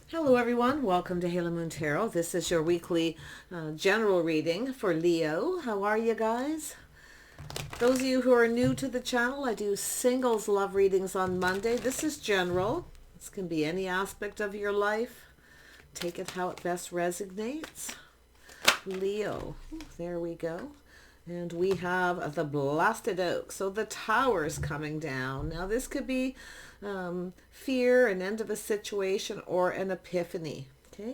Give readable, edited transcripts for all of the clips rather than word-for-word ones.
Hello everyone, welcome to Halo Moon Tarot. This is your weekly general reading for Leo. How are you guys? Those of you who are new to the channel, I do singles love readings on Monday. This is general. This can be any aspect of your life. Take it how it best resonates. Leo, there we go. And we have the blasted oak. So the tower is coming down. Now this could be fear, an end of a situation, or an epiphany. Okay.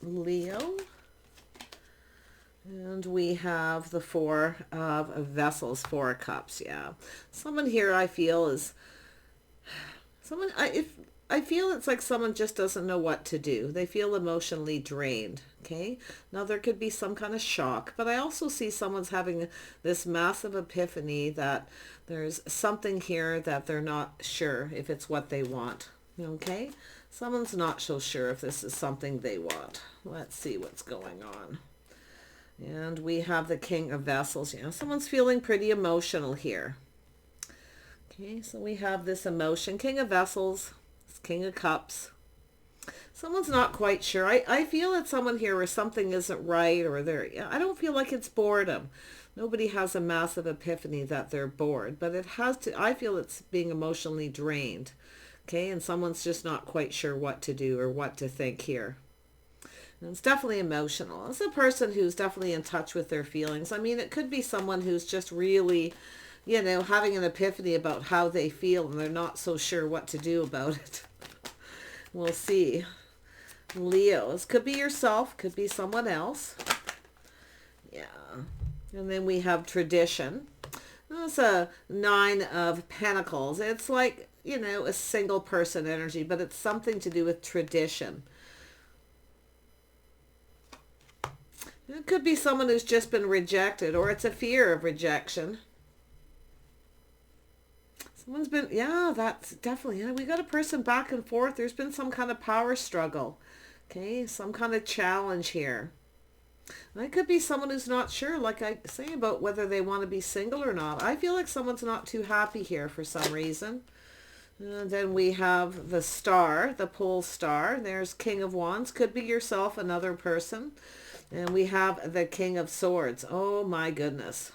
Leo. And we have the Four of Vessels, Four of Cups. Yeah. Someone here I feel is I feel it's like someone just doesn't know what to do. They feel emotionally drained. Okay. Now there could be some kind of shock, but I also see someone's having this massive epiphany that there's something here that they're not sure if it's what they want. Okay. Someone's not so sure if this is something they want. Let's see what's going on. And we have the King of Vessels. You know, someone's feeling pretty emotional here. Okay. So we have this emotion, King of Vessels, King of Cups. Someone's not quite sure. I feel it's someone here where something isn't right, or I don't feel like it's boredom. Nobody has a massive epiphany that they're bored, but it has to, I feel it's being emotionally drained. Okay, and someone's just not quite sure what to do or what to think here. And it's definitely emotional. It's a person who's definitely in touch with their feelings. I mean, it could be someone who's just really, you know, having an epiphany about how they feel and they're not so sure what to do about it. We'll see. Leo, this could be yourself, could be someone else. Yeah. And then we have tradition. That's a Nine of Pentacles. It's like, you know, a single person energy, but it's something to do with tradition. It could be someone who's just been rejected, or it's a fear of rejection. Someone's been, yeah, that's definitely, yeah, we got a person back and forth. There's been some kind of power struggle. Okay, some kind of challenge here. And it could be someone who's not sure, like I say, about whether they want to be single or not. I feel like someone's not too happy here for some reason. And then we have the star, the pole star. There's King of Wands. Could be yourself, another person. And we have the King of Swords. Oh my goodness.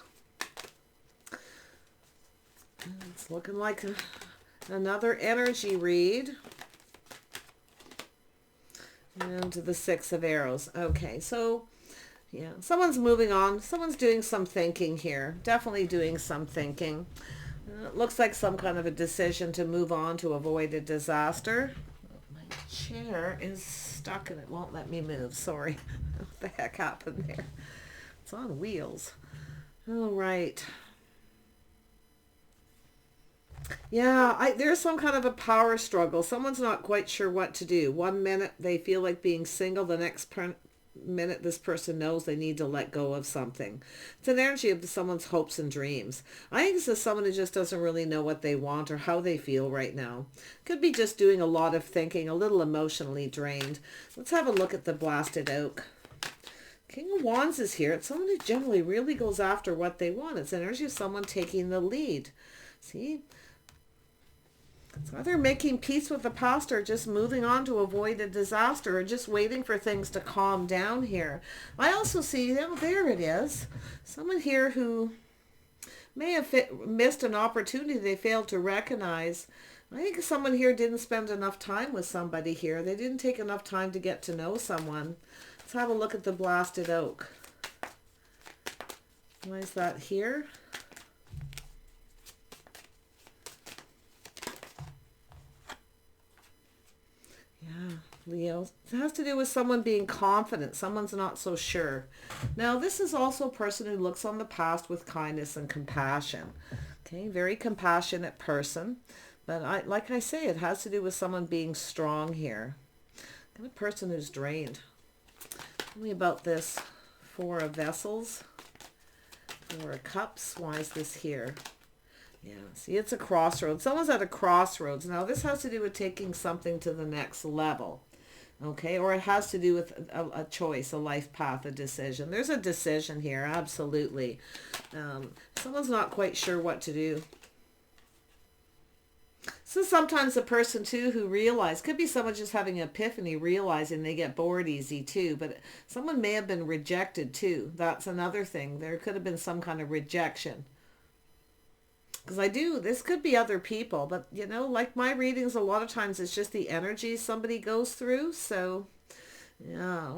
It's looking like another energy read. And the Six of Arrows. Okay, so yeah, someone's moving on. Someone's doing some thinking here. Definitely doing some thinking. It looks like some kind of a decision to move on to avoid a disaster. My chair is stuck and it won't let me move. Sorry. What the heck happened there? It's on wheels. All right. Yeah, there's some kind of a power struggle. Someone's not quite sure what to do. One minute they feel like being single. The next minute this person knows they need to let go of something. It's an energy of someone's hopes and dreams. I think this is someone who just doesn't really know what they want or how they feel right now. Could be just doing a lot of thinking, a little emotionally drained. Let's have a look at the blasted oak. King of Wands is here. It's someone who generally really goes after what they want. It's an energy of someone taking the lead. See? It's either making peace with the past or just moving on to avoid a disaster or just waiting for things to calm down here. I also see, oh, there it is. Someone here who may have missed an opportunity they failed to recognize. I think someone here didn't spend enough time with somebody here. They didn't take enough time to get to know someone. Let's have a look at the blasted oak. Why is that here? Yeah, Leo. It has to do with someone being confident. Someone's not so sure. Now, this is also a person who looks on the past with kindness and compassion. Okay, very compassionate person. But like I say, it has to do with someone being strong here. And a person who's drained. Tell me about this Four of Vessels. Four of Cups. Why is this here? Yeah, see, it's a crossroads. Someone's at a crossroads. Now, this has to do with taking something to the next level. Okay, or it has to do with a choice, a life path, a decision. There's a decision here, absolutely. Someone's not quite sure what to do. So sometimes a person too who could be someone just having an epiphany, realizing they get bored easy too, but someone may have been rejected too. That's another thing. There could have been some kind of rejection. Because this could be other people, but like my readings, a lot of times it's just the energy somebody goes through. So, yeah.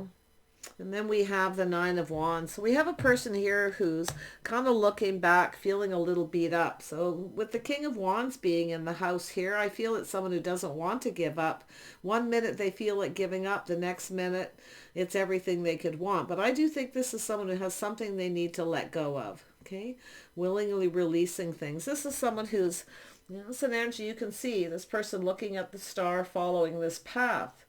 And then we have the Nine of Wands. So we have a person here who's kind of looking back, feeling a little beat up. So with the King of Wands being in the house here, I feel it's someone who doesn't want to give up. One minute they feel like giving up, the next minute it's everything they could want. But I do think this is someone who has something they need to let go of. Okay? Willingly releasing things. This is someone who's, it's an energy you can see. This person looking at the star, following this path.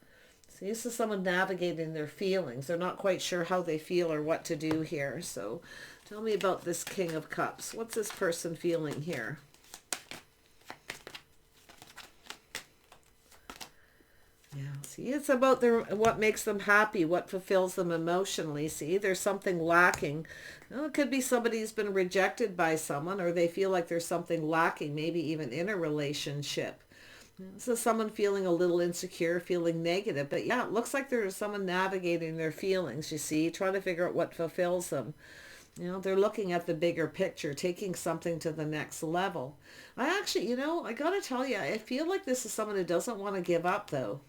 So this is someone navigating their feelings. They're not quite sure how they feel or what to do here. So tell me about this King of Cups. What's this person feeling here? Yeah, see, it's about what makes them happy, what fulfills them emotionally. See, there's something lacking. It could be somebody who's been rejected by someone, or they feel like there's something lacking, maybe even in a relationship. So someone feeling a little insecure, feeling negative. But yeah, it looks like there's someone navigating their feelings, you see, trying to figure out what fulfills them. They're looking at the bigger picture, taking something to the next level. I actually, I got to tell you, I feel like this is someone who doesn't want to give up, though.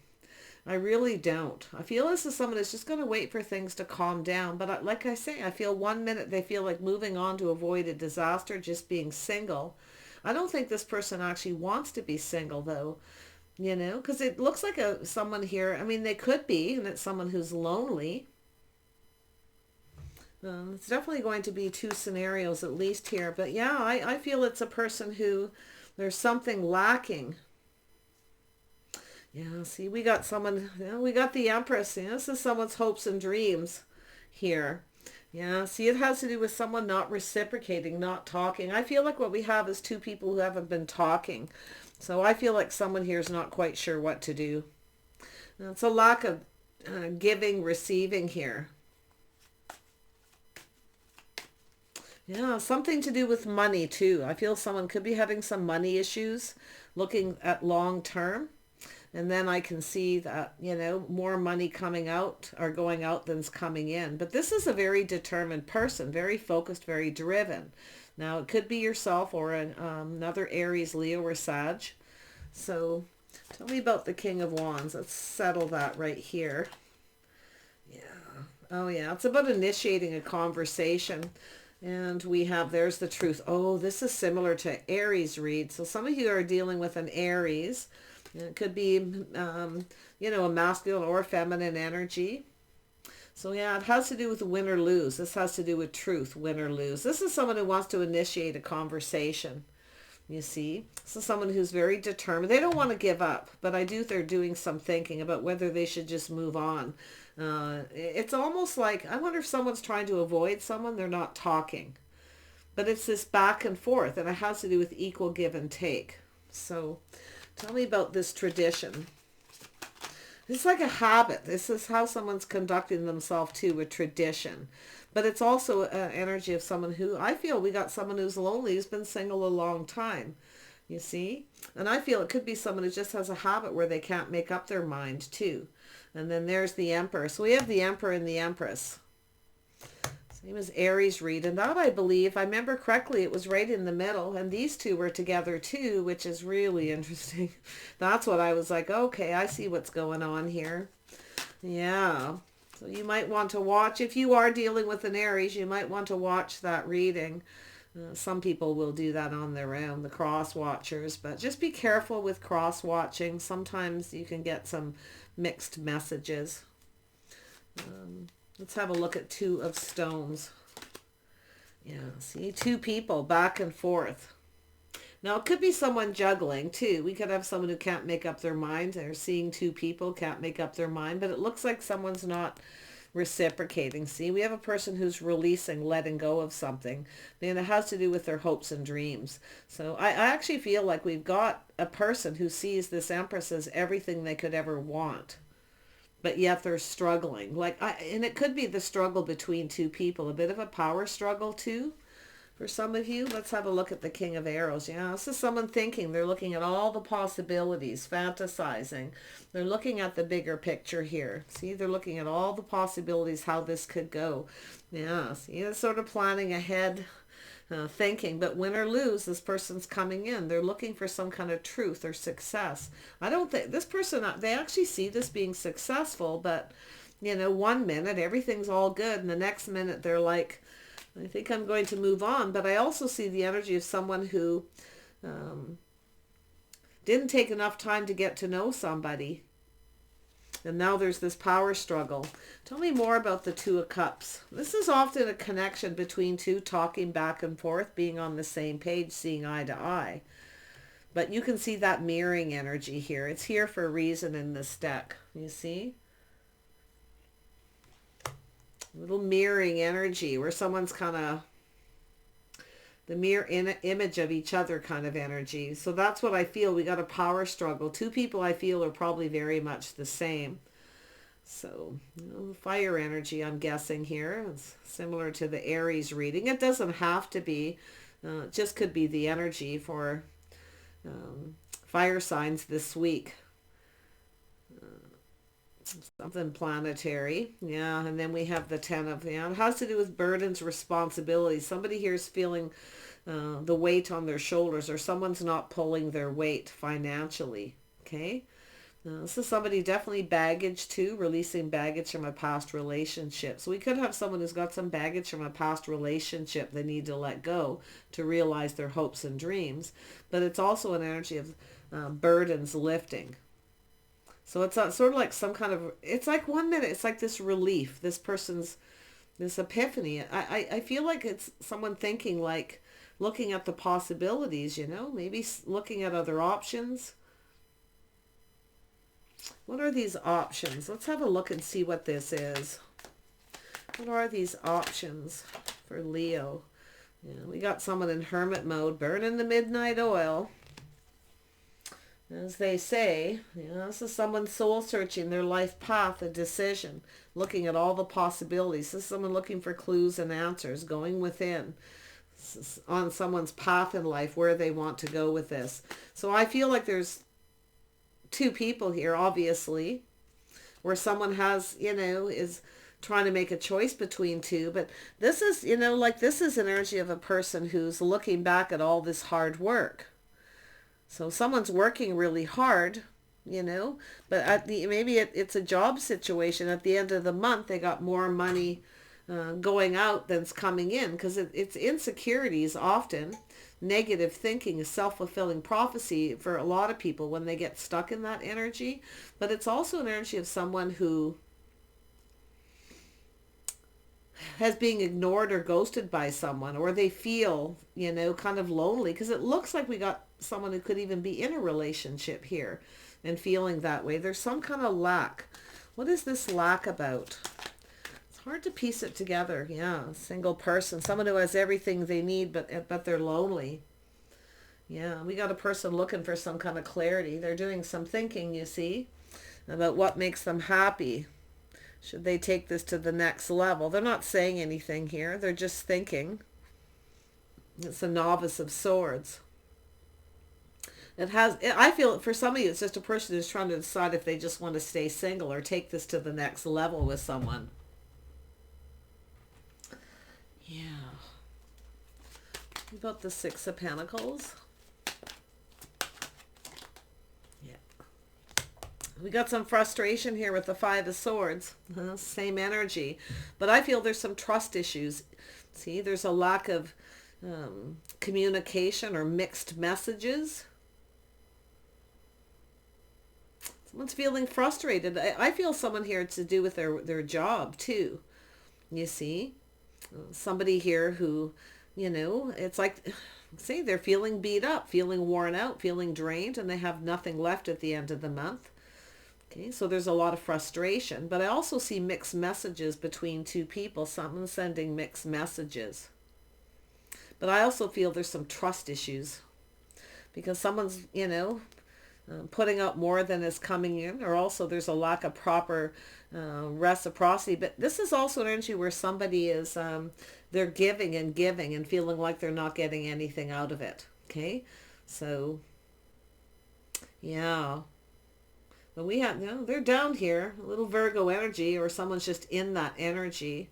I really don't. I feel this is someone who's just going to wait for things to calm down. But like I say, I feel one minute they feel like moving on to avoid a disaster, just being single. I don't think this person actually wants to be single, though, because it looks like someone here. I mean, they could be, and it's someone who's lonely. It's definitely going to be two scenarios at least here. But yeah, I feel it's a person who there's something lacking. Yeah, see, we got someone, we got the Empress. This is someone's hopes and dreams here. Yeah, see, it has to do with someone not reciprocating, not talking. I feel like what we have is two people who haven't been talking. So I feel like someone here is not quite sure what to do. It's a lack of giving, receiving here. Yeah, something to do with money too. I feel someone could be having some money issues, looking at long term. And then I can see that, more money coming out or going out than's coming in. But this is a very determined person, very focused, very driven. Now, it could be yourself or another Aries, Leo, or Sag. So tell me about the King of Wands. Let's settle that right here. Yeah. Oh, yeah. It's about initiating a conversation. And we have, there's the Truth. Oh, this is similar to Aries read. So some of you are dealing with an Aries. It could be, a masculine or feminine energy. So yeah, it has to do with win or lose. This has to do with truth, win or lose. This is someone who wants to initiate a conversation, you see. This is someone who's very determined. They don't want to give up, but they're doing some thinking about whether they should just move on. It's almost like, I wonder if someone's trying to avoid someone, they're not talking. But it's this back and forth, and it has to do with equal give and take. So tell me about this tradition. It's like a habit. This is how someone's conducting themselves too, with tradition. But it's also an energy of someone who, I feel we got someone who's lonely, who's been single a long time, you see? And I feel it could be someone who just has a habit where they can't make up their mind too. And then there's the Emperor. So we have the Emperor and the Empress. Same as Aries read. And that, I believe, if I remember correctly, it was right in the middle. And these two were together too, which is really interesting. That's what I was like, okay, I see what's going on here. Yeah. So you might want to watch, if you are dealing with an Aries, you might want to watch that reading. Some people will do that on their own, the cross watchers. But just be careful with cross watching. Sometimes you can get some mixed messages. Let's have a look at Two of Stones. Yeah, see, two people back and forth. Now, it could be someone juggling, too. We could have someone who can't make up their mind. They're seeing two people, can't make up their mind. But it looks like someone's not reciprocating. See, we have a person who's releasing, letting go of something. And it has to do with their hopes and dreams. So I actually feel like we've got a person who sees this Empress as everything they could ever want. But yet they're struggling. And it could be the struggle between two people, a bit of a power struggle too. For some of you, let's have a look at the King of Arrows. Yeah, this is someone thinking. They're looking at all the possibilities, fantasizing. They're looking at the bigger picture here. See, they're looking at all the possibilities, how this could go. Yeah, see, it's sort of planning ahead, thinking. But win or lose, this person's coming in. They're looking for some kind of truth or success. I don't think this person, they actually see this being successful, but, you know, one minute everything's all good, and the next minute they're like, I think I'm going to move on. But I also see the energy of someone who didn't take enough time to get to know somebody. And now there's this power struggle. Tell me more about the Two of Cups. This is often a connection between two, talking back and forth, being on the same page, seeing eye to eye. But you can see that mirroring energy here. It's here for a reason in this deck. You see? Little mirroring energy where someone's kind of the mirror image of each other kind of energy. So that's what I feel. We got a power struggle. Two people I feel are probably very much the same. So, you know, fire energy, I'm guessing here. It's similar to the Aries reading. It doesn't have to be. It just could be the energy for fire signs this week. Something planetary. Yeah, and then we have the 10 of, it has to do with burdens, responsibilities. Somebody here is feeling the weight on their shoulders, or someone's not pulling their weight financially. Okay, this is somebody definitely baggage too, releasing baggage from a past relationship. So we could have someone who's got some baggage from a past relationship they need to let go to realize their hopes and dreams. But it's also an energy of burdens lifting. So it's sort of like some kind of, it's like 1 minute, it's like this relief, this person's, this epiphany. I feel like it's someone thinking, like looking at the possibilities, you know, maybe looking at other options. What are these options? Let's have a look and see what this is. What are these options for Leo? Yeah, we got someone in hermit mode, burning the midnight oil. As they say, you know, this is someone soul searching their life path, a decision, looking at all the possibilities. This is someone looking for clues and answers, going within, on someone's path in life, where they want to go with this. So I feel like there's two people here, obviously, where someone has, you know, is trying to make a choice between two. But this is, you know, like this is an energy of a person who's looking back at all this hard work. So someone's working really hard, you know, but at the maybe it's a job situation. At the end of the month, they got more money going out than's coming in, because it's insecurities often. Negative thinking is self-fulfilling prophecy for a lot of people when they get stuck in that energy. But it's also an energy of someone who has being ignored or ghosted by someone, or they feel, you know, kind of lonely, because it looks like we got someone who could even be in a relationship here and feeling that way. There's some kind of lack. What is this lack about? It's hard to piece it together. Yeah, single person, someone who has everything they need, but they're lonely. Yeah, we got a person looking for some kind of clarity. They're doing some thinking, you see, about what makes them happy. Should they take this to the next level? They're not saying anything here. They're just thinking. It's a novice of swords. I feel for some of you, it's just a person who's trying to decide if they just want to stay single or take this to the next level with someone. Yeah. What about the Six of Pentacles? Yeah. We got some frustration here with the Five of Swords. Same energy. But I feel there's some trust issues. See, there's a lack of communication or mixed messages. Someone's feeling frustrated. I feel someone here to do with their job too. You see? Somebody here who, you know, it's like, say they're feeling beat up, feeling worn out, feeling drained, and they have nothing left at the end of the month. Okay, so there's a lot of frustration. But I also see mixed messages between two people. Someone's sending mixed messages. But I also feel there's some trust issues. Because someone's, you know, putting out more than is coming in, or also there's a lack of proper reciprocity. But this is also an energy where somebody is, they're giving and feeling like they're not getting anything out of it. Okay, so yeah. But we have, they're down here, a little Virgo energy, or someone's just in that energy.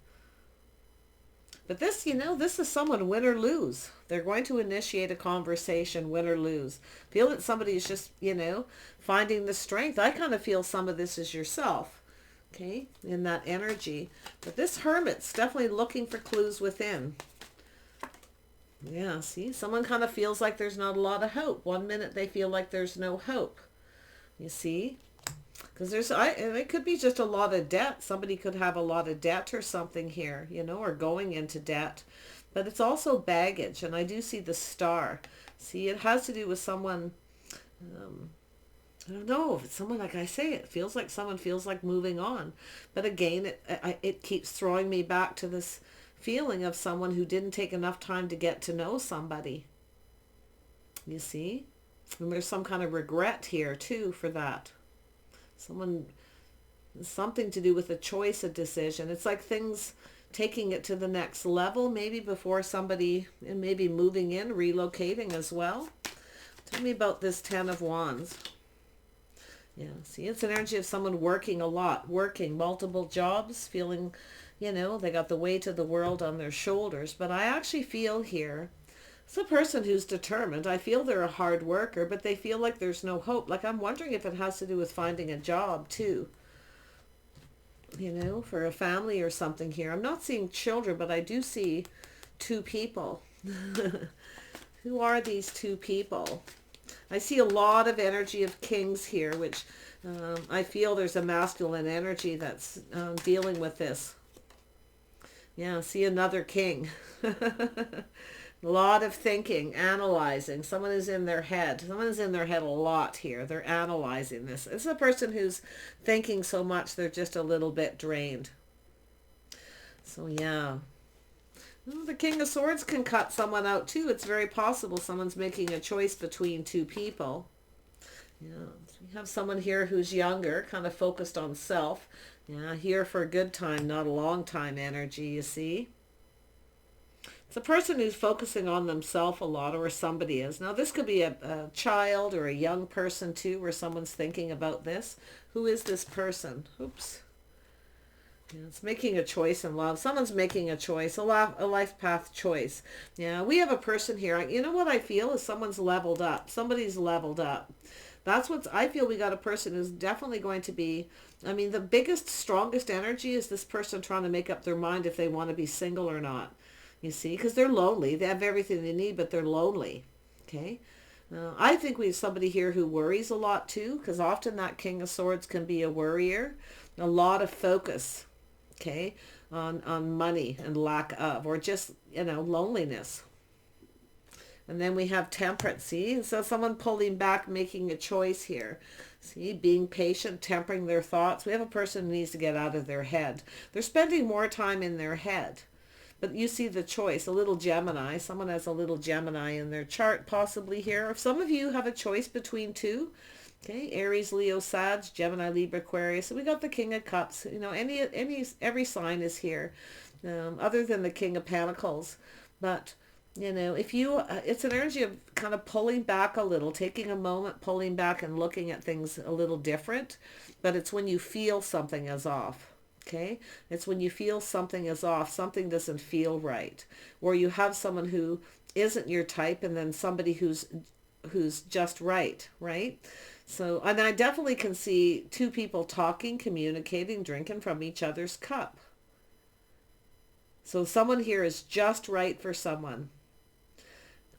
But this, this is someone win or lose. They're going to initiate a conversation, win or lose. Feel that somebody's just, finding the strength. I kind of feel some of this is yourself, okay, in that energy. But this Hermit's definitely looking for clues within. Yeah, see, someone kind of feels like there's not a lot of hope. One minute they feel like there's no hope. You see? Because it could be just a lot of debt. Somebody could have a lot of debt or something here, or going into debt. But it's also baggage, and I do see the Star. See, it has to do with someone, I don't know if it's someone, like I say, it feels like someone feels like moving on. But again, it keeps throwing me back to this feeling of someone who didn't take enough time to get to know somebody. You see? And there's some kind of regret here, too, for that. Something to do with a choice, a decision. It's like things taking it to the next level, maybe before somebody, and maybe moving in, relocating as well. Tell me about this Ten of Wands. Yeah, see, it's an energy of someone working a lot, working multiple jobs, feeling, they got the weight of the world on their shoulders. But I actually feel here, it's a person who's determined. I feel they're a hard worker, but they feel like there's no hope. Like, I'm wondering if it has to do with finding a job too. For a family or something here. I'm not seeing children, but I do see two people. Who are these two people? I see a lot of energy of kings here, which I feel there's a masculine energy that's dealing with this. Yeah, see another king. A lot of thinking, analyzing. Someone is in their head. Someone is in their head a lot here. They're analyzing this. It's a person who's thinking so much they're just a little bit drained. So yeah. Well, the King of Swords can cut someone out too. It's very possible someone's making a choice between two people. Yeah. So we have someone here who's younger, kind of focused on self. Yeah, here for a good time, not a long time energy, you see. It's a person who's focusing on themselves a lot, or somebody is. Now, this could be a child or a young person too, where someone's thinking about this. Who is this person? Oops. Yeah, it's making a choice in love. Someone's making a choice, a life path choice. Yeah, we have a person here. You know what I feel is someone's leveled up. Somebody's leveled up. That's what I feel. We got a person who's definitely going to be, the biggest, strongest energy is this person trying to make up their mind if they want to be single or not. You see, because they're lonely. They have everything they need, but they're lonely. Okay. I think we have somebody here who worries a lot too, because often that King of Swords can be a worrier. A lot of focus, okay, on money and lack of, or just, loneliness. And then we have Temperance, see? So someone pulling back, making a choice here. See, being patient, tempering their thoughts. We have a person who needs to get out of their head. They're spending more time in their head. But you see the choice, a little Gemini. Someone has a little Gemini in their chart possibly here. If some of you have a choice between two, okay, Aries, Leo, Sag, Gemini, Libra, Aquarius. So we got the King of Cups. Every sign is here, other than the King of Pentacles. But, if you, it's an energy of kind of pulling back a little, taking a moment, pulling back and looking at things a little different. But it's when you feel something is off. Okay, it's when you feel something is off, something doesn't feel right, or you have someone who isn't your type, and then somebody who's just right. So, and I definitely can see two people talking, communicating, drinking from each other's cup. So someone here is just right for someone.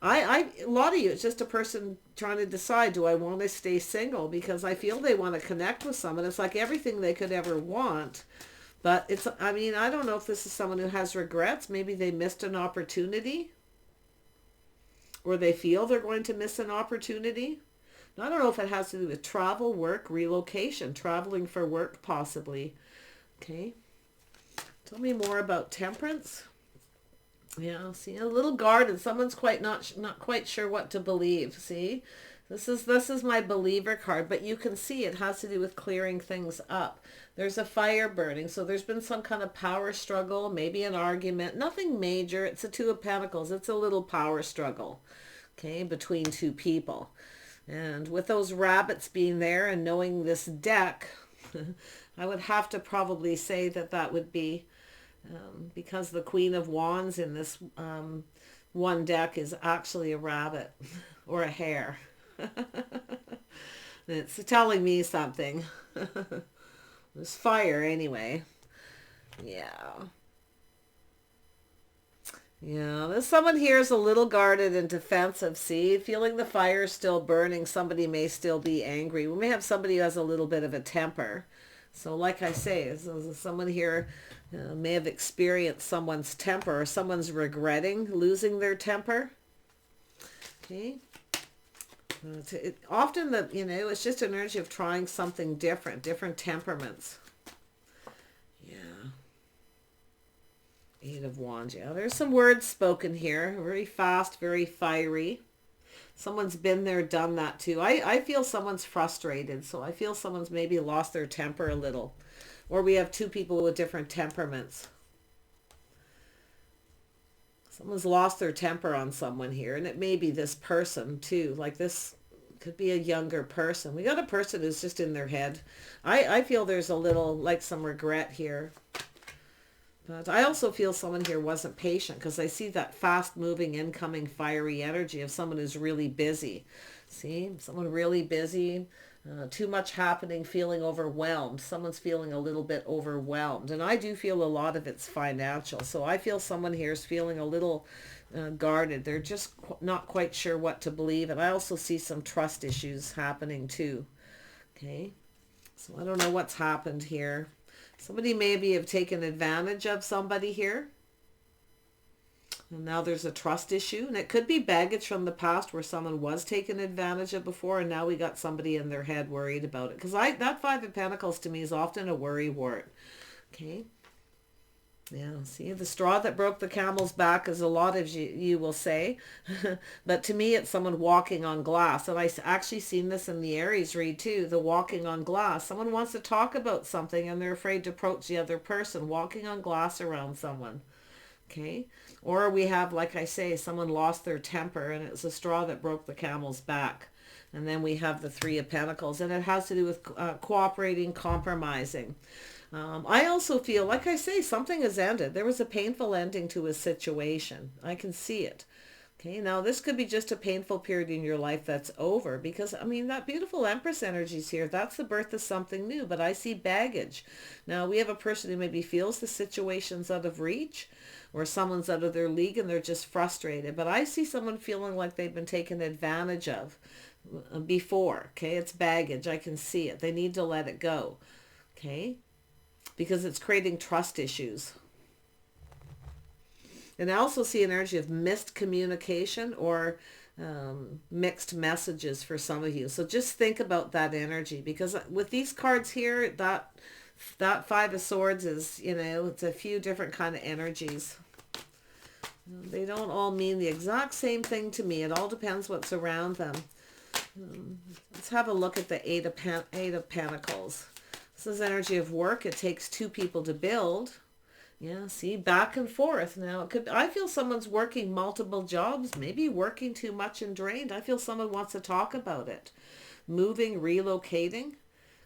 A lot of you, it's just a person trying to decide, do I want to stay single? Because I feel they want to connect with someone. It's like everything they could ever want. But it's, I don't know if this is someone who has regrets. Maybe they missed an opportunity, or they feel they're going to miss an opportunity. Now, I don't know if it has to do with travel, work, relocation, traveling for work possibly. Okay. Tell me more about Temperance. Yeah, see, a little guarded. Someone's not quite sure what to believe. See, This is my believer card, but you can see it has to do with clearing things up. There's a fire burning, so there's been some kind of power struggle, maybe an argument. Nothing major. It's a Two of Pentacles. It's a little power struggle, okay, between two people. And with those rabbits being there and knowing this deck, I would have to probably say that that would be because the Queen of Wands in this one deck is actually a rabbit or a hare. It's telling me something. There's fire anyway. Yeah. Yeah, there's someone here is a little guarded and defensive. See, feeling the fire still burning, somebody may still be angry. We may have somebody who has a little bit of a temper. So like I say, someone here may have experienced someone's temper, or someone's regretting losing their temper. Okay. Often it's just an energy of trying something different, different temperaments. Yeah. Eight of Wands. Yeah, there's some words spoken here. Very fast, very fiery. Someone's been there, done that too. I feel someone's frustrated. So I feel someone's maybe lost their temper a little. Or we have two people with different temperaments. Someone's lost their temper on someone here. And it may be this person too. Like this could be a younger person. We got a person who's just in their head. I feel there's a little, like some regret here. But I also feel someone here wasn't patient because I see that fast moving, incoming, fiery energy of someone who's really busy. See, someone really busy, too much happening, feeling overwhelmed. Someone's feeling a little bit overwhelmed. And I do feel a lot of it's financial. So I feel someone here is feeling a little guarded. They're just not quite sure what to believe. And I also see some trust issues happening too. Okay, so I don't know what's happened here. Somebody maybe have taken advantage of somebody here. And now there's a trust issue. And it could be baggage from the past where someone was taken advantage of before. And now we got somebody in their head worried about it. Because that Five of Pentacles to me is often a worry wart. Okay. Yeah, see, the straw that broke the camel's back is a lot of you will say. But to me, it's someone walking on glass. And I actually seen this in the Aries read too, the walking on glass. Someone wants to talk about something and they're afraid to approach the other person, walking on glass around someone. Okay. Or we have, like I say, someone lost their temper and it's a straw that broke the camel's back. And then we have the Three of Pentacles, and it has to do with cooperating, compromising. I also feel, like I say, something has ended. There was a painful ending to a situation. I can see it. Okay, now this could be just a painful period in your life that's over because, I mean, that beautiful Empress energy is here. That's the birth of something new, but I see baggage. Now, we have a person who maybe feels the situation's out of reach or someone's out of their league and they're just frustrated. But I see someone feeling like they've been taken advantage of before. Okay, it's baggage. I can see it. They need to let it go. Okay, because it's creating trust issues. And I also see an energy of missed communication or mixed messages for some of you. So just think about that energy, because with these cards here, that Five of Swords is, it's a few different kind of energies. They don't all mean the exact same thing to me. It all depends what's around them. Let's have a look at the Eight of Pentacles. This is energy of work. It takes two people to build. Yeah, see, back and forth. Now, I feel someone's working multiple jobs, maybe working too much and drained. I feel someone wants to talk about it. Moving, relocating.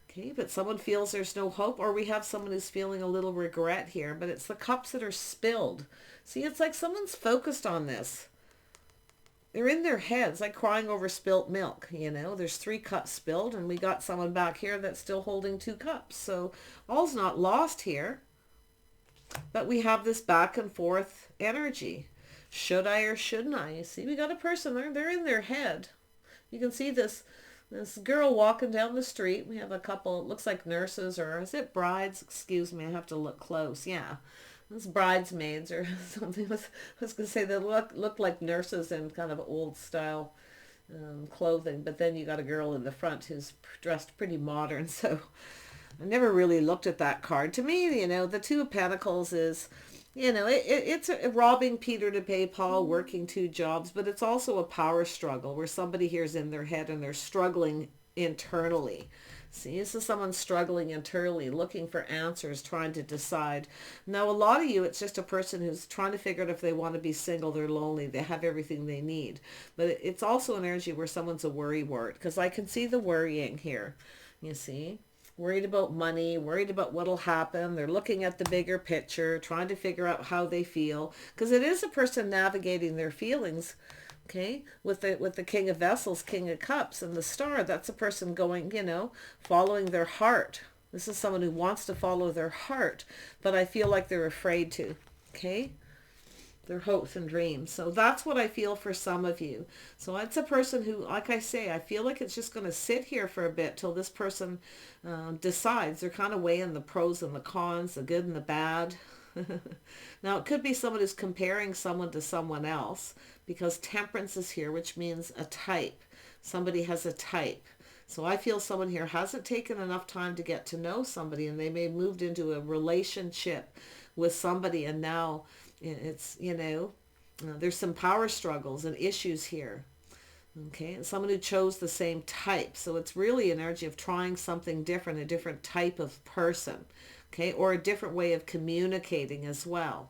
Okay, but someone feels there's no hope, or we have someone who's feeling a little regret here, but it's the cups that are spilled. See, it's like someone's focused on this. They're in their heads, like crying over spilt milk, There's 3 cups spilled, and we got someone back here that's still holding 2 cups. So all's not lost here. But we have this back and forth energy. Should I or shouldn't I? You see, we got a person there. They're in their head. You can see this girl walking down the street. We have a couple, it looks like nurses, or is it brides? Excuse me, I have to look close. Yeah. It's bridesmaids or something. I was going to say they look like nurses in kind of old style clothing. But then you got a girl in the front who's dressed pretty modern. So I never really looked at that card. To me, the Two of Pentacles is, You know, it's robbing Peter to pay Paul, working two jobs, but it's also a power struggle where somebody here is in their head and they're struggling internally. See, this is someone struggling internally, looking for answers, trying to decide. Now, a lot of you, it's just a person who's trying to figure out if they want to be single, they're lonely, they have everything they need. But it's also an energy where someone's a worry wart, because I can see the worrying here, you see. Worried about money, worried about what'll happen. They're looking at the bigger picture, trying to figure out how they feel. Because it is a person navigating their feelings. Okay, with the King of Vessels, King of Cups, and the Star, that's a person going, you know, following their heart. This is someone who wants to follow their heart, but I feel like they're afraid to. Okay, their hopes and dreams. So that's what I feel for some of you. So it's a person who, like I say, I feel like it's just going to sit here for a bit till this person decides. They're kind of weighing the pros and the cons, the good and the bad. Now, it could be someone who's comparing someone to someone else, because temperance is here, which means a type. Somebody has a type. So I feel someone here hasn't taken enough time to get to know somebody, and they may have moved into a relationship with somebody, and now it's, you know, there's some power struggles and issues here. Okay, and someone who chose the same type. So it's really an energy of trying something different, a different type of person. Okay, or a different way of communicating as well.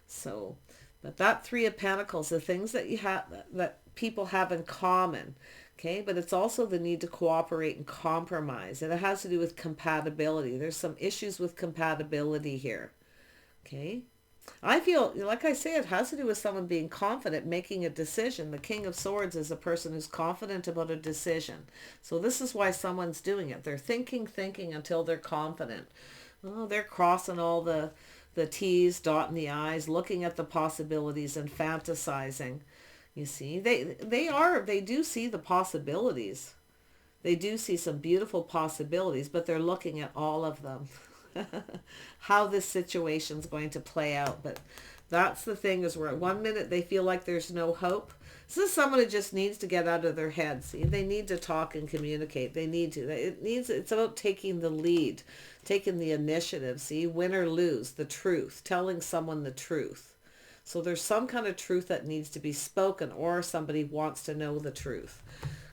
So, but that Three of Pentacles, the things that you have, that people have in common. Okay, but it's also the need to cooperate and compromise. And it has to do with compatibility. There's some issues with compatibility here. Okay. I feel, like I say, it has to do with someone being confident, making a decision. The King of Swords is a person who's confident about a decision. So this is why someone's doing it. They're thinking until they're confident. Oh, they're crossing all the T's, dotting the I's, looking at the possibilities and fantasizing. You see, they do see the possibilities. They do see some beautiful possibilities, but they're looking at all of them. How this situation's going to play out. But that's the thing, is where at one minute they feel like there's no hope. This is someone who just needs to get out of their head. See, they need to talk and communicate. They need to. It's about taking the lead, taking the initiative. See, win or lose, the truth, telling someone the truth. So there's some kind of truth that needs to be spoken, or somebody wants to know the truth.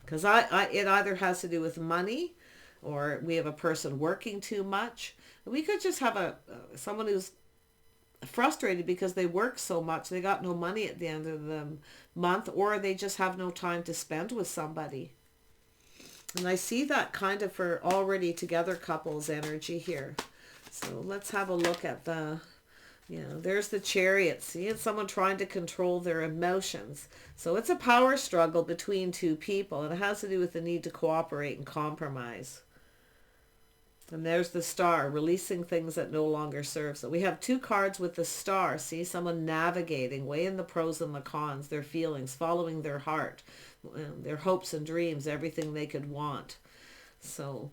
Because it either has to do with money, or we have a person working too much. We could just have someone who's frustrated because they work so much, they got no money at the end of the month, or they just have no time to spend with somebody. And I see that kind of for already together couples energy here. So let's have a look at there's the Chariot. See, it's someone trying to control their emotions. So it's a power struggle between two people, and it has to do with the need to cooperate and compromise. And there's the Star, releasing things that no longer serve. So we have two cards with the Star. See, someone navigating, weighing the pros and the cons, their feelings, following their heart, their hopes and dreams, everything they could want. So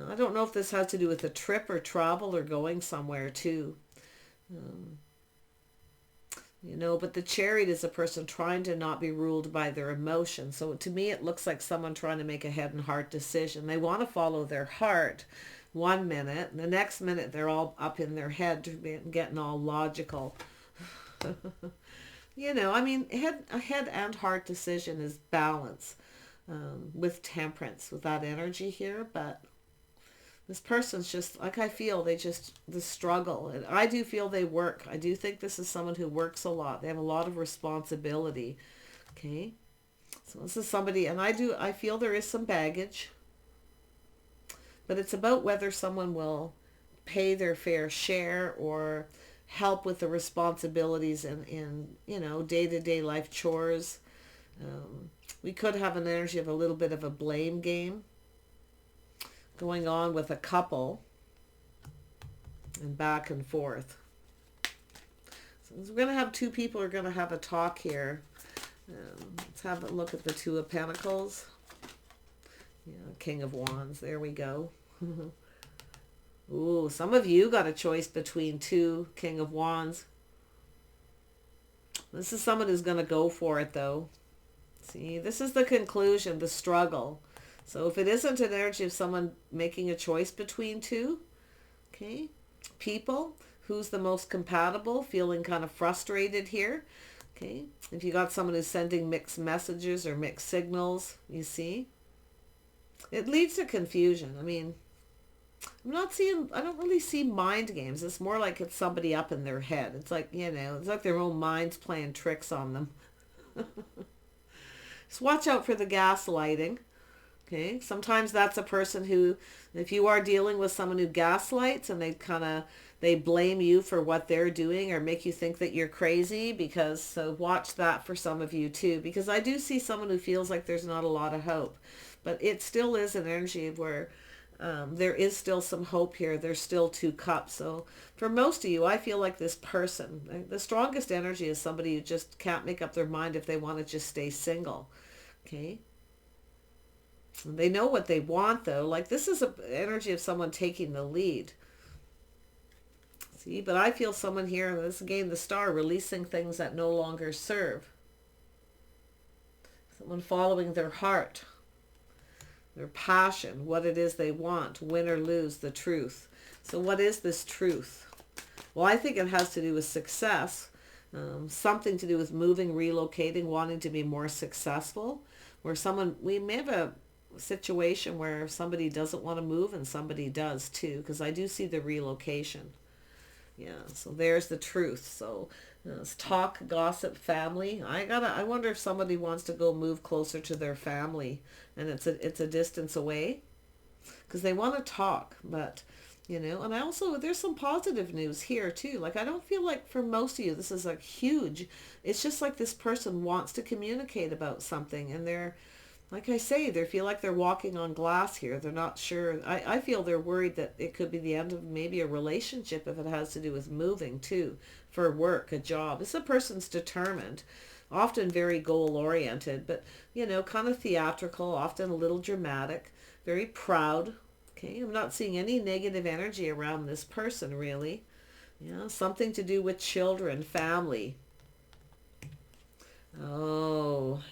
I don't know if this has to do with a trip or travel or going somewhere too. But the Chariot is a person trying to not be ruled by their emotions. So to me, it looks like someone trying to make a head and heart decision. They want to follow their heart one minute, and the next minute they're all up in their head, getting all logical. A head and heart decision is balance with temperance, with that energy here. But this person's just, like, I feel the struggle. And I do feel they work. I do think this is someone who works a lot. They have a lot of responsibility. Okay. So this is somebody, and I feel there is some baggage. But it's about whether someone will pay their fair share or help with the responsibilities in day-to-day life chores. We could have an energy of a little bit of a blame game going on with a couple, and back and forth. So we're going to have two people who are going to have a talk here. Let's have a look at the Two of Pentacles. King of Wands. There we go. Ooh, some of you got a choice between two King of Wands. This is someone who's going to go for it, though. See, this is the conclusion, the struggle. So if it isn't an energy of someone making a choice between two, okay, people who's the most compatible, feeling kind of frustrated here. Okay, if you got someone who's sending mixed messages or mixed signals, you see, it leads to confusion. I mean, I don't really see mind games. It's more like it's somebody up in their head. It's like, it's like their own mind's playing tricks on them. Just watch out for the gaslighting. Okay, sometimes that's a person who, if you are dealing with someone who gaslights and they blame you for what they're doing or make you think that you're crazy, so watch that for some of you too, because I do see someone who feels like there's not a lot of hope, but it still is an energy where there is still some hope here. There's still 2 cups. So for most of you, I feel like this person, the strongest energy is somebody who just can't make up their mind if they want to just stay single. Okay. They know what they want though. Like this is an energy of someone taking the lead. See, but I feel someone here, and this again, the star, releasing things that no longer serve. Someone following their heart, their passion, what it is they want, win or lose, the truth. So what is this truth? Well, I think it has to do with success, something to do with moving, relocating, wanting to be more successful, where we may have a situation where somebody doesn't want to move and somebody does too, because I do see the relocation. Yeah, so there's the truth. So it's talk, gossip, family. I wonder if somebody wants to go move closer to their family, and it's a distance away, because they want to talk, but and I also, there's some positive news here too. Like I don't feel like for most of you this is like huge. It's just like this person wants to communicate about something, and they're, like I say, they feel like they're walking on glass here. They're not sure. I feel they're worried that it could be the end of maybe a relationship if it has to do with moving too, for work, a job. This person's determined, often very goal-oriented, but, kind of theatrical, often a little dramatic, very proud. Okay, I'm not seeing any negative energy around this person, really. Yeah, something to do with children, family. Oh,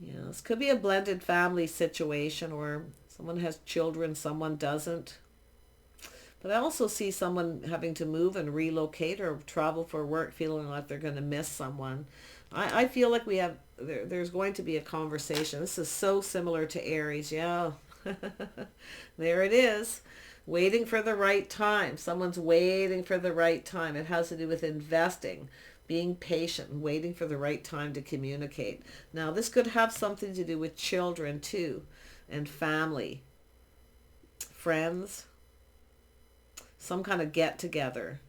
yeah, this could be a blended family situation where someone has children, someone doesn't. But I also see someone having to move and relocate or travel for work, feeling like they're going to miss someone. I feel like there's going to be a conversation. This is so similar to Aries. Yeah, there it is. Waiting for the right time. Someone's waiting for the right time. It has to do with investing, being patient and waiting for the right time to communicate. Now, this could have something to do with children too, and family, friends, some kind of get together.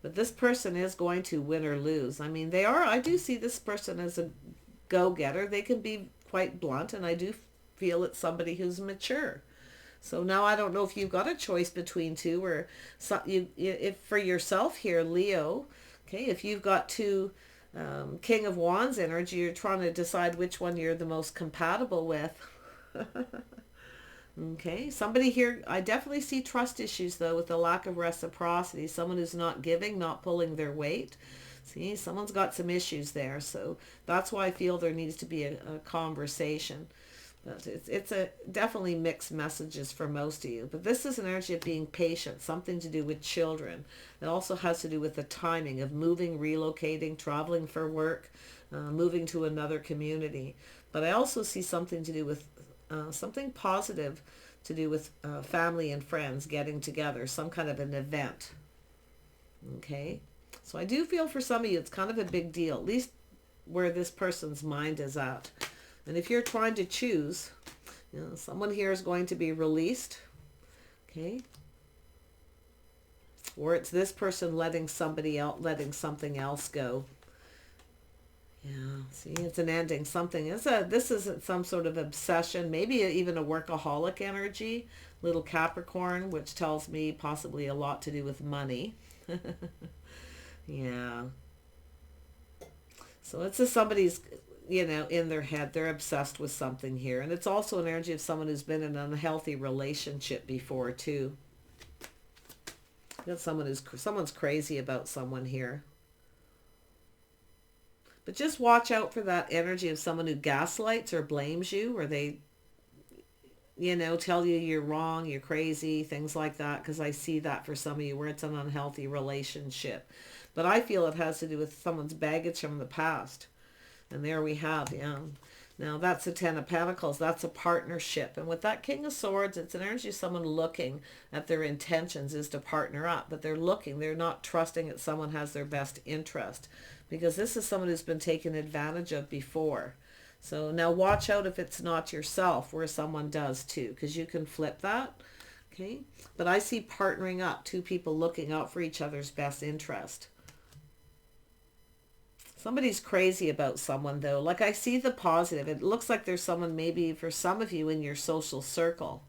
But this person is going to win or lose. I mean, I do see this person as a go-getter. They can be quite blunt, and I do feel it's somebody who's mature. So now I don't know if you've got a choice between two, or if for yourself here, Leo, okay, if you've got 2 King of Wands energy, you're trying to decide which one you're the most compatible with. Okay, somebody here, I definitely see trust issues though, with the lack of reciprocity. Someone who's not giving, not pulling their weight. See, someone's got some issues there. So that's why I feel there needs to be a conversation. But it's definitely mixed messages for most of you. But this is an energy of being patient, something to do with children. It also has to do with the timing of moving, relocating, traveling for work, moving to another community. But I also see something to do with something positive to do with family and friends getting together, some kind of an event. Okay, so I do feel for some of you it's kind of a big deal, at least where this person's mind is at. And if you're trying to choose, someone here is going to be released, okay? Or it's this person letting something else go. Yeah, see, it's an ending. This is some sort of obsession, maybe even a workaholic energy, little Capricorn, which tells me possibly a lot to do with money. Yeah. So it's just somebody's, in their head, they're obsessed with something here. And it's also an energy of someone who's been in an unhealthy relationship before too. You got someone's crazy about someone here. But just watch out for that energy of someone who gaslights or blames you, or you know, tell you you're wrong, you're crazy, things like that, because I see that for some of you where it's an unhealthy relationship. But I feel it has to do with someone's baggage from the past. And there we have, yeah. Now that's a Ten of Pentacles. That's a partnership. And with that King of Swords, it's an energy of someone looking at their intentions is to partner up. But they're looking. They're not trusting that someone has their best interest. Because this is someone who's been taken advantage of before. So now watch out if it's not yourself, where someone does too. Because you can flip that. Okay. But I see partnering up. Two people looking out for each other's best interest. Somebody's crazy about someone though. Like I see the positive. It looks like there's someone maybe for some of you in your social circle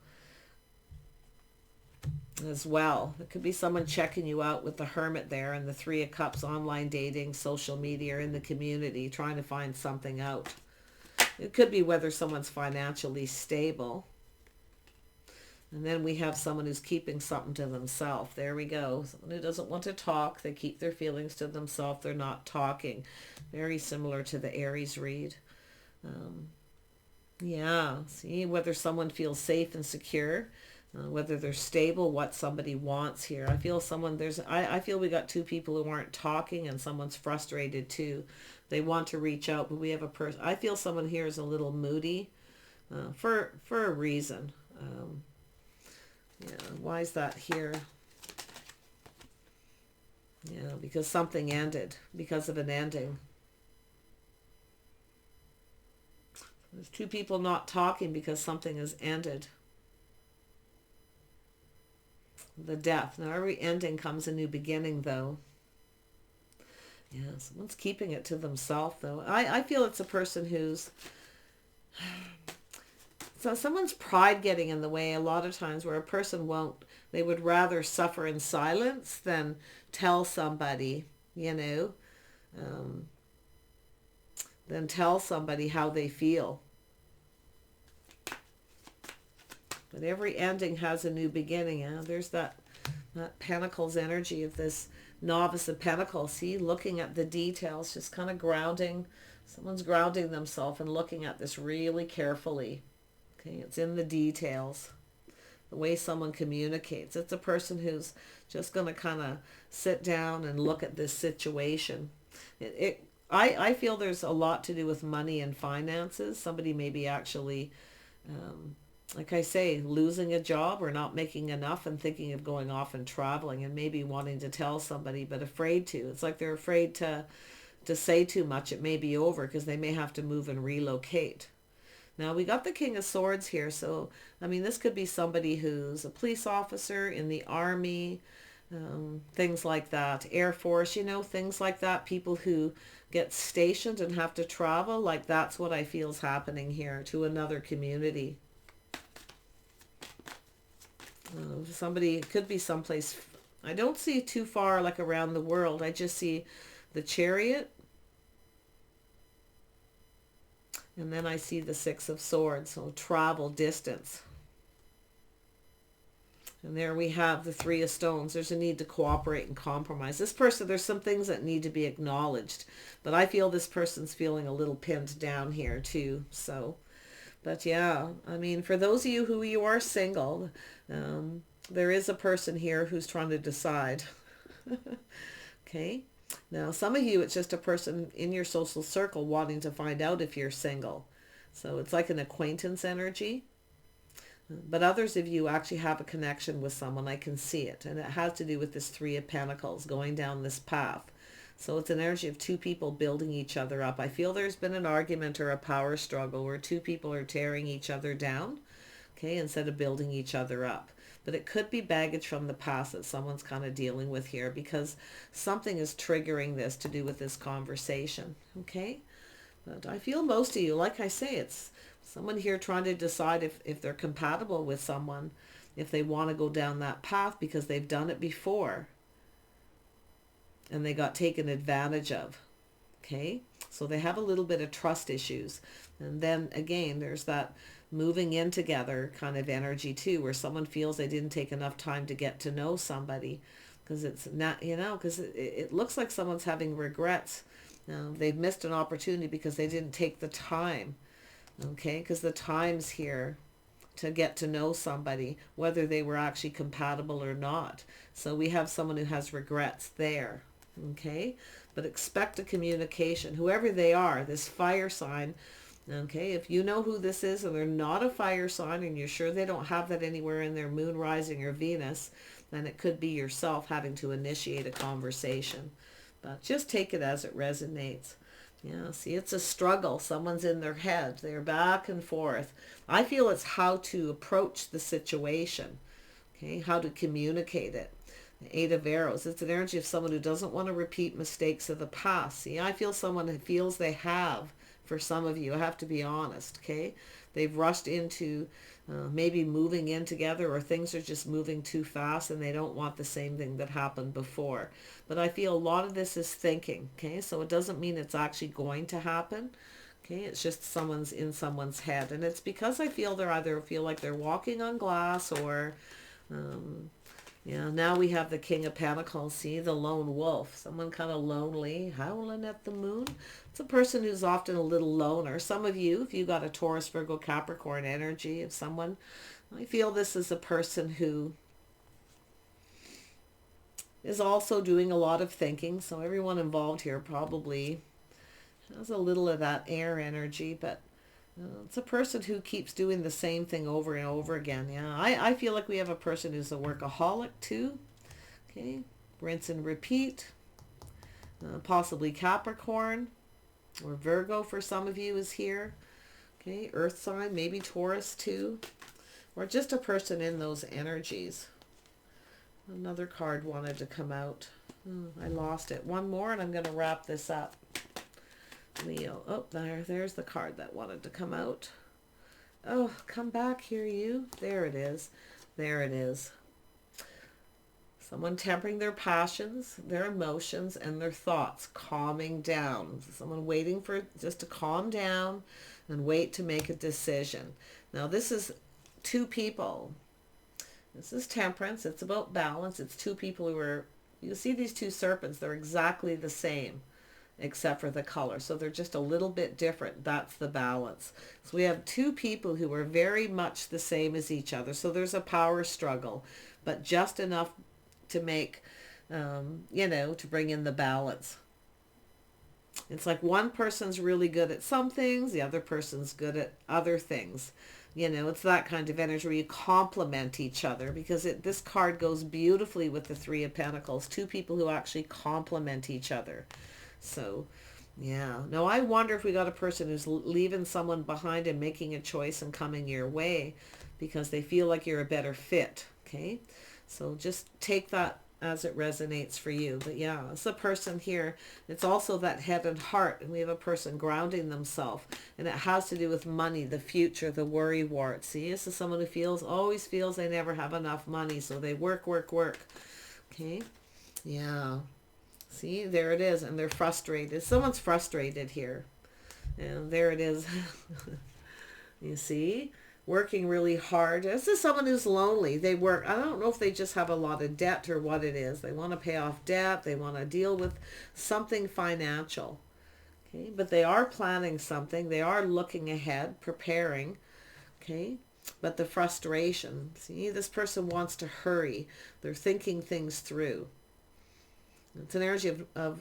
as well. It could be someone checking you out with the Hermit there and the Three of Cups, online dating, social media, in the community, trying to find something out. It could be whether someone's financially stable. And then we have someone who's keeping something to themselves. There we go. Someone who doesn't want to talk. They keep their feelings to themselves. They're not talking. Very similar to the Aries read. Yeah. See, whether someone feels safe and secure, whether they're stable, what somebody wants here. I feel someone, I feel we got two people who aren't talking and someone's frustrated too. They want to reach out, but we have a person. I feel someone here is a little moody for a reason. Yeah, why is that here? Yeah, because something ended, because of an ending. There's two people not talking because something has ended. The Death. Now every ending comes a new beginning though. Yeah, someone's keeping it to themselves though. I feel it's a person who's... So someone's pride getting in the way a lot of times, where a person they would rather suffer in silence than tell somebody, you know, than tell somebody how they feel. But every ending has a new beginning. Yeah? There's that Pentacles energy of this Novice of Pentacles. See, looking at the details, just kind of grounding. Someone's grounding themselves and looking at this really carefully. It's in the details, the way someone communicates. It's a person who's just going to kind of sit down and look at this situation. I feel there's a lot to do with money and finances. Somebody may be actually, like I say, losing a job or not making enough and thinking of going off and traveling and maybe wanting to tell somebody but afraid to. It's like they're afraid to say too much. It may be over because they may have to move and relocate. Now, we got the King of Swords here, so, I mean, this could be somebody who's a police officer, in the army, things like that, Air Force, you know, things like that, people who get stationed and have to travel, like that's what I feel is happening here to another community. Somebody, it could be someplace, I don't see too far, like around the world, I just see the Chariot. And then I see the Six of Swords, so travel, distance. And there we have the Three of Stones. There's a need to cooperate and compromise. This person, there's some things that need to be acknowledged. But I feel this person's feeling a little pinned down here too. So, but yeah, I mean, for those of you who are single, there is a person here who's trying to decide. Okay. Now, some of you, it's just a person in your social circle wanting to find out if you're single. So it's like an acquaintance energy. But others of you actually have a connection with someone. I can see it. And it has to do with this Three of Pentacles going down this path. So it's an energy of two people building each other up. I feel there's been an argument or a power struggle where two people are tearing each other down, okay, instead of building each other up. But it could be baggage from the past that someone's kind of dealing with here, because something is triggering this to do with this conversation. Okay. But I feel most of you, like I say, it's someone here trying to decide if they're compatible with someone, if they want to go down that path because they've done it before and they got taken advantage of. Okay. So they have a little bit of trust issues. And then again, there's that moving in together kind of energy too, where someone feels they didn't take enough time to get to know somebody, because it's not, you know, because it looks like someone's having regrets. They've missed an opportunity because they didn't take the time. Okay, because the times here to get to know somebody, whether they were actually compatible or not. So we have someone who has regrets there. Okay, but expect a communication, whoever they are, this fire sign. Okay, if you know who this is and they're not a fire sign and you're sure they don't have that anywhere in their moon, rising, or Venus, then it could be yourself having to initiate a conversation. But just take it as it resonates. Yeah, see, it's a struggle. Someone's in their head. They're back and forth. I feel it's how to approach the situation. Okay, how to communicate it. The Eight of Arrows. It's an energy of someone who doesn't want to repeat mistakes of the past. See, I feel someone who feels they have. For some of you, I have to be honest, okay? They've rushed into maybe moving in together, or things are just moving too fast and they don't want the same thing that happened before. But I feel a lot of this is thinking, okay? So it doesn't mean it's actually going to happen, okay? It's just someone's in someone's head. And it's because I feel they're either feel like they're walking on glass, or yeah, now we have the King of Pentacles. See, the lone wolf. Someone kind of lonely, howling at the moon. It's a person who's often a little loner. Some of you, if you got a Taurus, Virgo, Capricorn energy of someone, I feel this is a person who is also doing a lot of thinking. So everyone involved here probably has a little of that air energy, but it's a person who keeps doing the same thing over and over again. Yeah, I feel like we have a person who's a workaholic too. Okay, rinse and repeat. Possibly Capricorn or Virgo for some of you is here. Okay, earth sign, maybe Taurus too. Or just a person in those energies. Another card wanted to come out. I lost it. One more and I'm going to wrap this up. Leo. Oh, there's the card that wanted to come out. Oh, come back here, you. There it is. There it is. Someone tempering their passions, their emotions, and their thoughts. Calming down. Someone waiting for just to calm down and wait to make a decision. Now, this is two people. This is temperance. It's about balance. It's two people who are... You see these two serpents. They're exactly the same, except for the color. So they're just a little bit different. That's the balance. So we have two people who are very much the same as each other. So there's a power struggle, but just enough to make, you know, to bring in the balance. It's like one person's really good at some things, the other person's good at other things. You know, it's that kind of energy where you complement each other, because this card goes beautifully with the Three of Pentacles. Two people who actually complement each other. So, yeah. Now, I wonder if we got a person who's leaving someone behind and making a choice and coming your way because they feel like you're a better fit, okay? So just take that as it resonates for you. But yeah, it's a person here. It's also that head and heart. And we have a person grounding themselves. And it has to do with money, the future, the worry wart. See, this is someone who always feels they never have enough money. So they work, work, work. Okay? Yeah. See, there it is. And they're frustrated. Someone's frustrated here. And there it is. You see? Working really hard. This is someone who's lonely. They work. I don't know if they just have a lot of debt or what it is. They want to pay off debt. They want to deal with something financial. Okay, but they are planning something. They are looking ahead, preparing. Okay, but the frustration. See, this person wants to hurry. They're thinking things through. It's an energy of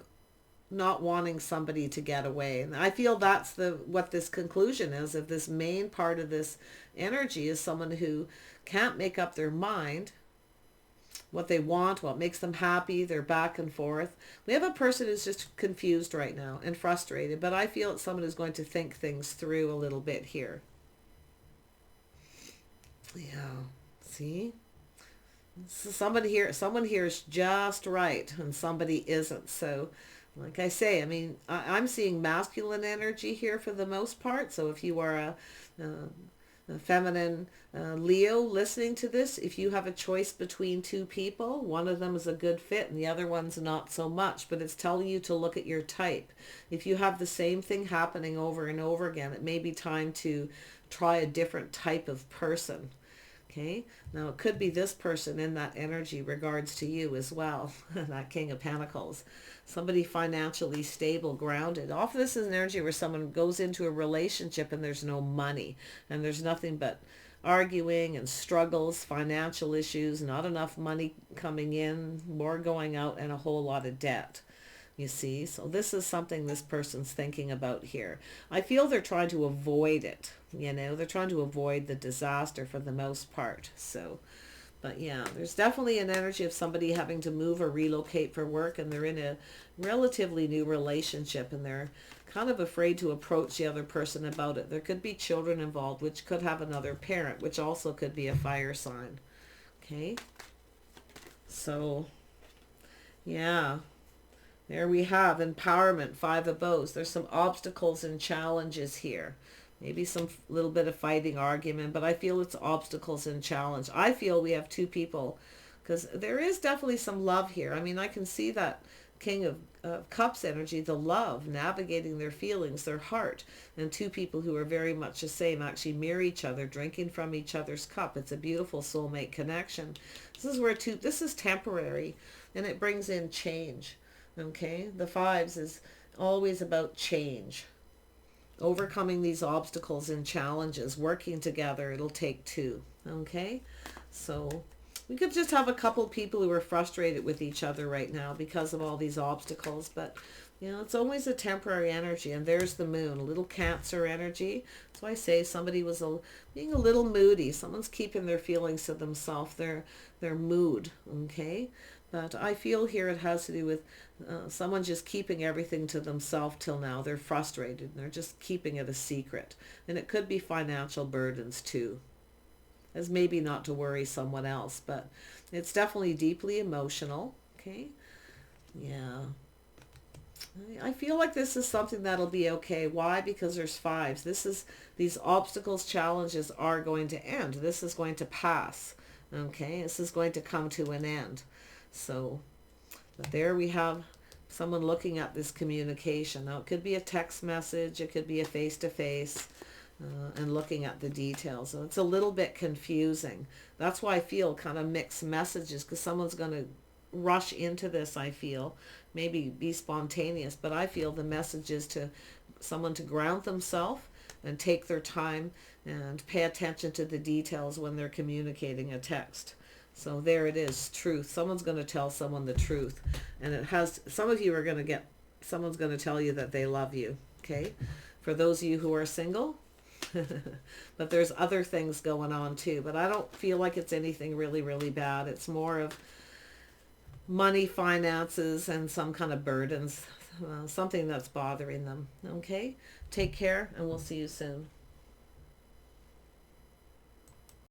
not wanting somebody to get away. And I feel that's what this conclusion is, of this main part of this energy is someone who can't make up their mind what they want, what makes them happy. They're back and forth. We have a person who's just confused right now and frustrated, but I feel it's someone who's going to think things through a little bit here. Yeah, see? So someone here is just right and somebody isn't. So like I say, I mean, I'm seeing masculine energy here for the most part. So if you are a feminine Leo listening to this, if you have a choice between two people, one of them is a good fit and the other one's not so much, but it's telling you to look at your type. If you have the same thing happening over and over again, it may be time to try a different type of person. Okay, now it could be this person in that energy regards to you as well, that King of Pentacles. Somebody financially stable, grounded. Often this is an energy where someone goes into a relationship and there's no money and there's nothing but arguing and struggles, financial issues, not enough money coming in, more going out, and a whole lot of debt. You see, so this is something this person's thinking about here. I feel they're trying to avoid it. You know, they're trying to avoid the disaster for the most part. So, but yeah, there's definitely an energy of somebody having to move or relocate for work, and they're in a relatively new relationship, and they're kind of afraid to approach the other person about it. There could be children involved, which could have another parent, which also could be a fire sign. Okay. So, yeah. There we have empowerment, Five of Bows. There's some obstacles and challenges here. Maybe some little bit of fighting, argument, but I feel it's obstacles and challenge. I feel we have two people, because there is definitely some love here. I mean, I can see that King of Cups energy, the love, navigating their feelings, their heart, and two people who are very much the same actually mirror each other, drinking from each other's cup. It's a beautiful soulmate connection. This is temporary, and it brings in change. Okay, the fives is always about change, overcoming these obstacles and challenges, working together. It'll take two. Okay, so we could just have a couple people who are frustrated with each other right now because of all these obstacles, but you know, it's always a temporary energy. And there's the moon, a little Cancer energy. So I say somebody was being a little moody. Someone's keeping their feelings to themselves, their mood. Okay, but I feel here it has to do with someone just keeping everything to themselves till now. They're frustrated and they're just keeping it a secret. And it could be financial burdens too, as maybe not to worry someone else, but it's definitely deeply emotional. Okay, yeah. I feel like this is something that'll be okay. Why? Because there's fives. These obstacles, challenges are going to end. This is going to pass. Okay, this is going to come to an end. So, but there we have someone looking at this communication. Now, it could be a text message. It could be a face-to-face. And looking at the details. So it's a little bit confusing. That's why I feel kind of mixed messages, because someone's going to rush into this, I feel. Maybe be spontaneous, but I feel the message is to someone to ground themselves and take their time and pay attention to the details when they're communicating a text. So there it is, truth. Someone's going to tell someone the truth. And it has, some of you are going to get, someone's going to tell you that they love you. Okay? For those of you who are single, but there's other things going on too. But I don't feel like it's anything really, really bad. It's more of money, finances, and some kind of burdens, something that's bothering them. Okay? Take care, and we'll see you soon.